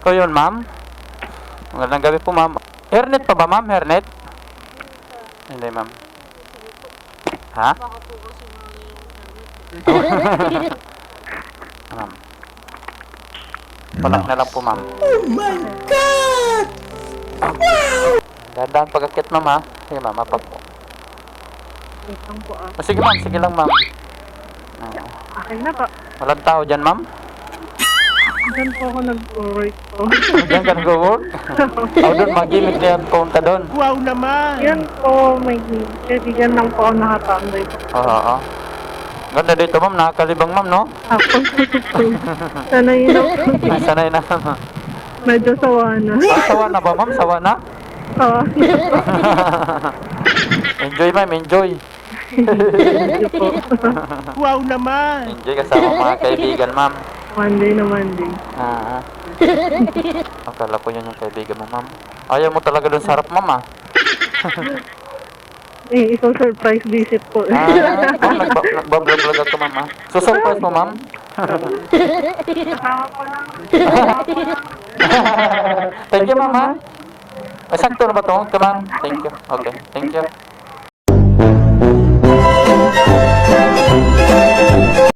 Ikaw yun, ma'am? Magandang gabi po, ma'am. Hairnet pa ba, ma'am? Hairnet? Hindi, ma'am. Ha? Ma'am. Palak na lang po, ma'am. Oh my God! Dahan-dahan pag-akit, ma'am, ha? Sige, ma'am. Apag po. Wait lang po ah. Sige, ma'am. Sige lang, ma'am. Okay na po. Walang tao dyan, ma'am? Diyan po ako nag-work po. Diyan ka nag-work? O, doon, mag-gimmick na yan. Punta doon. Wow naman! Yan po, may kaibigan lang po ako nakatambay po. Oo. Ganda dito, ma'am. Nakakalibang, ma'am, no? Ako, sanay na po. Sanay na. Medyo sawa na. Sawa na ba, ma'am? Sawa na? Oo. Enjoy, ma'am. Enjoy. Medyo po. Wow naman! Enjoy kasama mga kaibigan, ma'am. Monday na Monday. Akala ko yun yung kaibigan mo, ma'am. Ayaw mo talaga doon sa harap, ma'am, ah. Eh, ikaw surprise visit po. Nagbablog-vlog ako, ma'am, ah. Susurprise mo, ma'am? Kasama ko lang. Thank you, ma'am, ha? Sakto na ba ito? Okay, ma'am. Thank you. Okay, thank you.